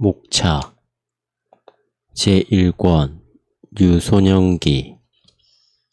목차 제1권 유소년기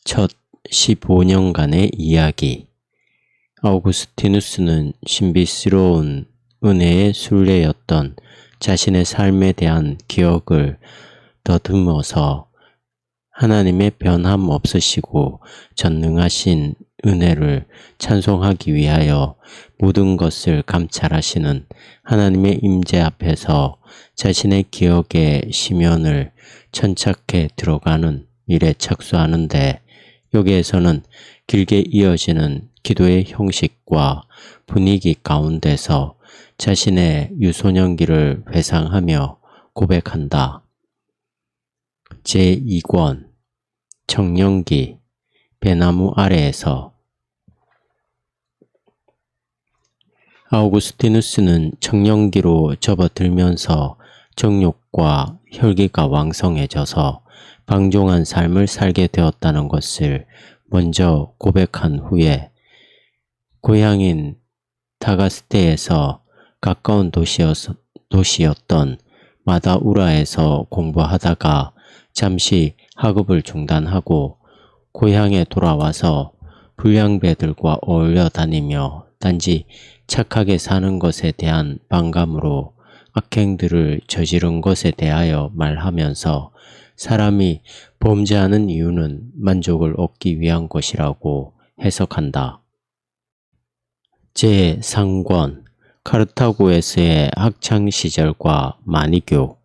첫 15년간의 이야기. 아우구스티누스는 신비스러운 은혜의 순례였던 자신의 삶에 대한 기억을 더듬어서 하나님의 변함없으시고 전능하신 은혜를 찬송하기 위하여 모든 것을 감찰하시는 하나님의 임재 앞에서 자신의 기억의 심연을 천착해 들어가는 일에 착수하는데, 여기에서는 길게 이어지는 기도의 형식과 분위기 가운데서 자신의 유소년기를 회상하며 고백한다. 제2권 청년기 배나무 아래에서. 아우구스티누스는 청년기로 접어들면서 정욕과 혈기가 왕성해져서 방종한 삶을 살게 되었다는 것을 먼저 고백한 후에, 고향인 타가스테에서 가까운 도시였던 마다우라에서 공부하다가 잠시 학업을 중단하고 고향에 돌아와서 불량배들과 어울려 다니며 단지 착하게 사는 것에 대한 반감으로 악행들을 저지른 것에 대하여 말하면서 사람이 범죄하는 이유는 만족을 얻기 위한 것이라고 해석한다. 제3권 카르타고에서의 학창시절과 마니교.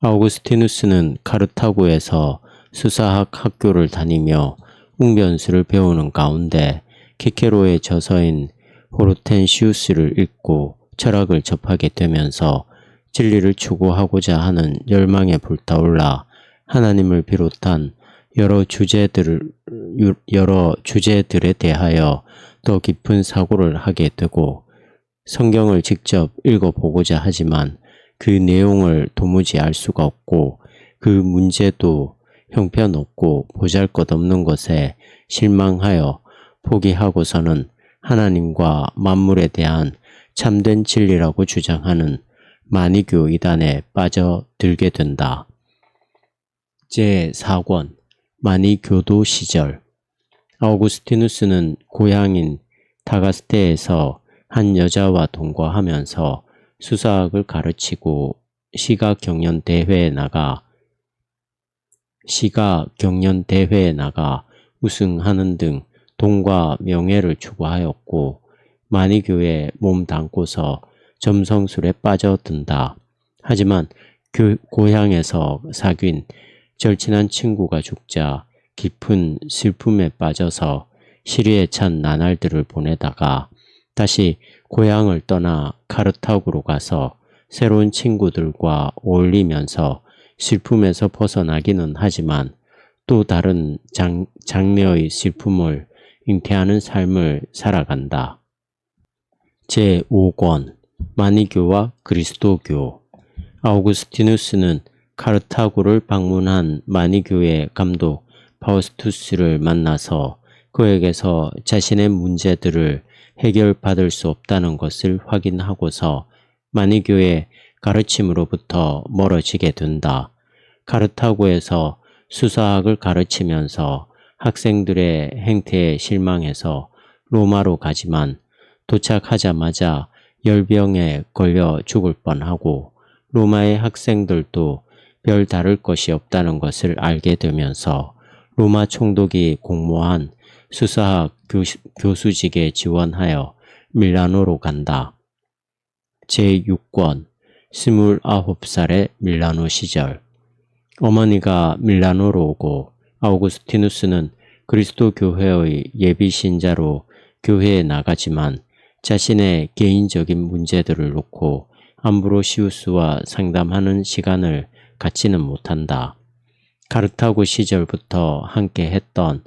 아우구스티누스는 카르타고에서 수사학 학교를 다니며 웅변수를 배우는 가운데 키케로의 저서인 호르텐시우스를 읽고 철학을 접하게 되면서 진리를 추구하고자 하는 열망에 불타올라 하나님을 비롯한 여러 주제들에 대하여 더 깊은 사고를 하게 되고, 성경을 직접 읽어보고자 하지만 그 내용을 도무지 알 수가 없고 그 문제도 형편없고 보잘것없는 것에 실망하여 포기하고서는 하나님과 만물에 대한 참된 진리라고 주장하는 마니교 이단에 빠져들게 된다. 제4권 마니교도 시절. 아우구스티누스는 고향인 타가스테에서 한 여자와 동거하면서 수사학을 가르치고 시가 경연대회에 나가 우승하는 등 돈과 명예를 추구하였고, 마니교에 몸담고서 점성술에 빠져든다. 하지만 고향에서 사귄 절친한 친구가 죽자 깊은 슬픔에 빠져서 시리에 찬 나날들을 보내다가 다시 고향을 떠나 카르타고로 가서 새로운 친구들과 어울리면서 슬픔에서 벗어나기는 하지만 또 다른 장래의 슬픔을 잉태하는 삶을 살아간다. 제5권 마니교와 그리스도교. 아우구스티누스는 카르타고를 방문한 마니교의 감독 파우스투스를 만나서 그에게서 자신의 문제들을 해결받을 수 없다는 것을 확인하고서 마니교의 가르침으로부터 멀어지게 된다. 카르타고에서 수사학을 가르치면서 학생들의 행태에 실망해서 로마로 가지만 도착하자마자 열병에 걸려 죽을 뻔하고, 로마의 학생들도 별 다를 것이 없다는 것을 알게 되면서 로마 총독이 공모한 수사학 교수직에 지원하여 밀라노로 간다. 제6권 29살의 밀라노 시절. 어머니가 밀라노로 오고 아우구스티누스는 그리스도 교회의 예비신자로 교회에 나가지만 자신의 개인적인 문제들을 놓고 암브로시우스와 상담하는 시간을 갖지는 못한다. 카르타고 시절부터 함께 했던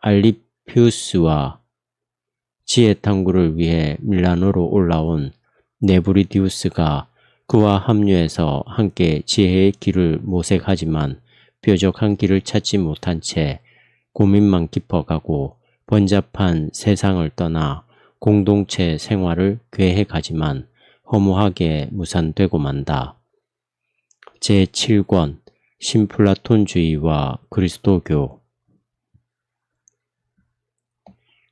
알리피우스와 지혜 탐구를 위해 밀라노로 올라온 네브리디우스가 그와 합류해서 함께 지혜의 길을 모색하지만 뾰족한 길을 찾지 못한 채 고민만 깊어가고 번잡한 세상을 떠나 공동체 생활을 계획하지만 허무하게 무산되고 만다. 제7권 신플라톤주의와 그리스도교.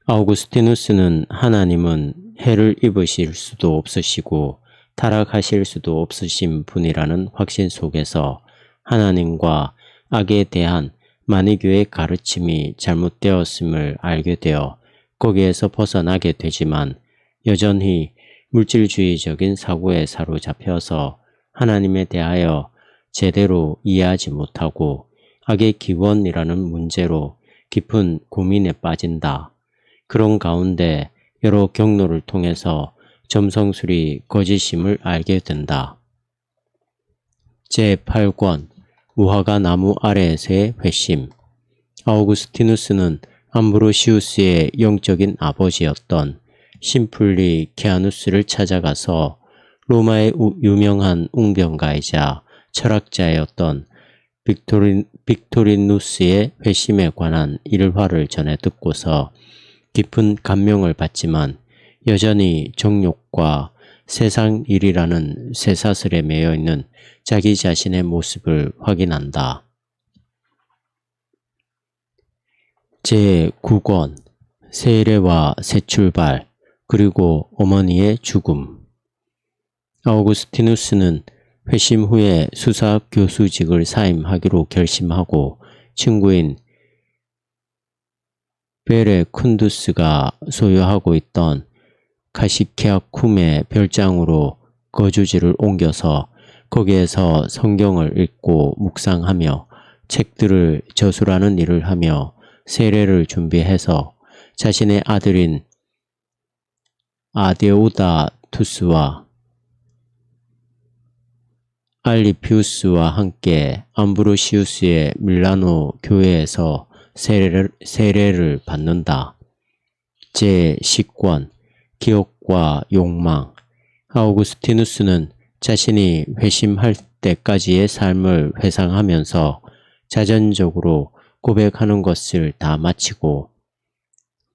아우구스티누스는 하나님은 해를 입으실 수도 없으시고 타락하실 수도 없으신 분이라는 확신 속에서 하나님과 악에 대한 마니교의 가르침이 잘못되었음을 알게 되어 거기에서 벗어나게 되지만 여전히 물질주의적인 사고에 사로잡혀서 하나님에 대하여 제대로 이해하지 못하고 악의 기원이라는 문제로 깊은 고민에 빠진다. 그런 가운데 여러 경로를 통해서 점성술이 거짓임을 알게 된다. 제8권 무화과 나무 아래에서의 회심. 아우구스티누스는 암브로시우스의 영적인 아버지였던 심플리키아누스를 찾아가서 로마의 유명한 웅변가이자 철학자였던 빅토리누스의 회심에 관한 일화를 전해 듣고서 깊은 감명을 받지만 여전히 정욕과 세상 일이라는 쇠사슬에 매여 있는 자기 자신의 모습을 확인한다. 제9권 세례와 새출발 그리고 어머니의 죽음. 아우구스티누스는 회심 후에 수사 교수직을 사임하기로 결심하고 친구인 베레 쿤두스가 소유하고 있던 카시케아쿰의 별장으로 거주지를 옮겨서 거기에서 성경을 읽고 묵상하며 책들을 저술하는 일을 하며 세례를 준비해서 자신의 아들인 아데오다투스와 알리피우스와 함께 암브로시우스의 밀라노 교회에서 세례를 받는다. 제10권 기억과 욕망. 아우구스티누스는 자신이 회심할 때까지의 삶을 회상하면서 자전적으로 고백하는 것을 다 마치고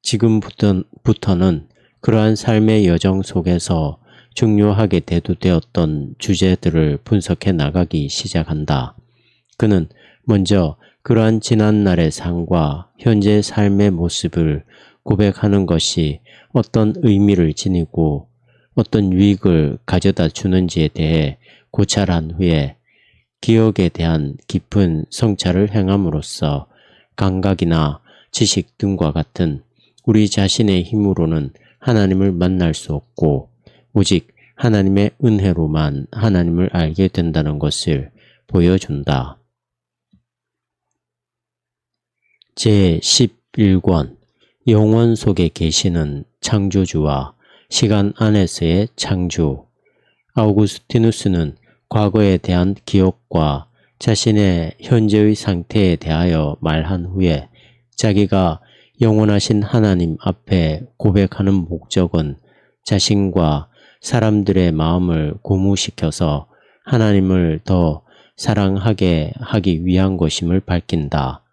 지금부터는 그러한 삶의 여정 속에서 중요하게 대두되었던 주제들을 분석해 나가기 시작한다. 그는 먼저 그러한 지난날의 삶과 현재 삶의 모습을 고백하는 것이 어떤 의미를 지니고 어떤 유익을 가져다 주는지에 대해 고찰한 후에 기억에 대한 깊은 성찰을 행함으로써 감각이나 지식 등과 같은 우리 자신의 힘으로는 하나님을 만날 수 없고 오직 하나님의 은혜로만 하나님을 알게 된다는 것을 보여준다. 제11권 영원 속에 계시는 창조주와 시간 안에서의 창조. 아우구스티누스는 과거에 대한 기억과 자신의 현재의 상태에 대하여 말한 후에 자기가 영원하신 하나님 앞에 고백하는 목적은 자신과 사람들의 마음을 고무시켜서 하나님을 더 사랑하게 하기 위한 것임을 밝힌다.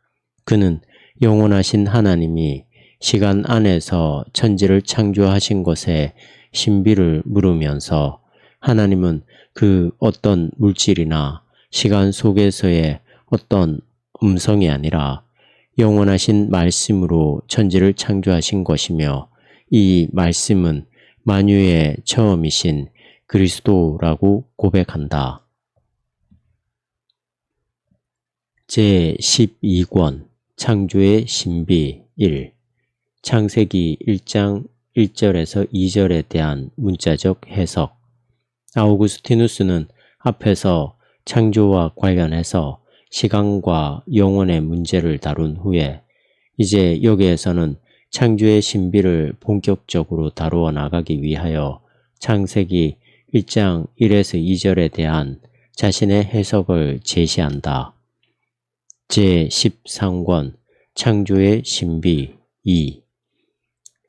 그는 영원하신 하나님이 시간 안에서 천지를 창조하신 것에 신비를 물으면서 하나님은 그 어떤 물질이나 시간 속에서의 어떤 음성이 아니라 영원하신 말씀으로 천지를 창조하신 것이며 이 말씀은 만유의 처음이신 그리스도라고 고백한다. 제12권 창조의 신비 1. 창세기 1장 1절에서 2절에 대한 문자적 해석. 아우구스티누스는 앞에서 창조와 관련해서 시간과 영혼의 문제를 다룬 후에 이제 여기에서는 창조의 신비를 본격적으로 다루어 나가기 위하여 창세기 1장 1에서 2절에 대한 자신의 해석을 제시한다. 제13권 창조의 신비 2.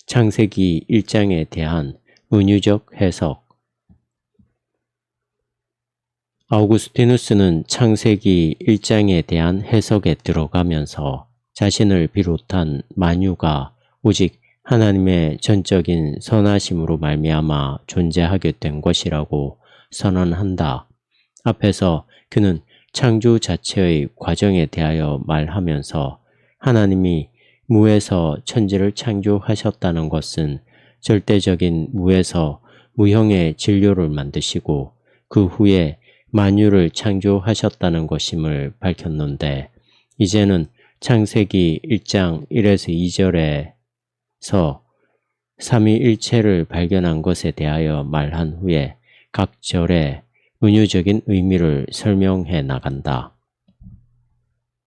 창세기 1장에 대한 은유적 해석. 아우구스티누스는 창세기 1장에 대한 해석에 들어가면서 자신을 비롯한 만유가 오직 하나님의 전적인 선하심으로 말미암아 존재하게 된 것이라고 선언한다. 앞에서 그는 창조 자체의 과정에 대하여 말하면서 하나님이 무에서 천지를 창조하셨다는 것은 절대적인 무에서 무형의 진료를 만드시고 그 후에 만유를 창조하셨다는 것임을 밝혔는데, 이제는 창세기 1장 1에서 2절에서 삼위일체를 발견한 것에 대하여 말한 후에 각 절의 은유적인 의미를 설명해 나간다.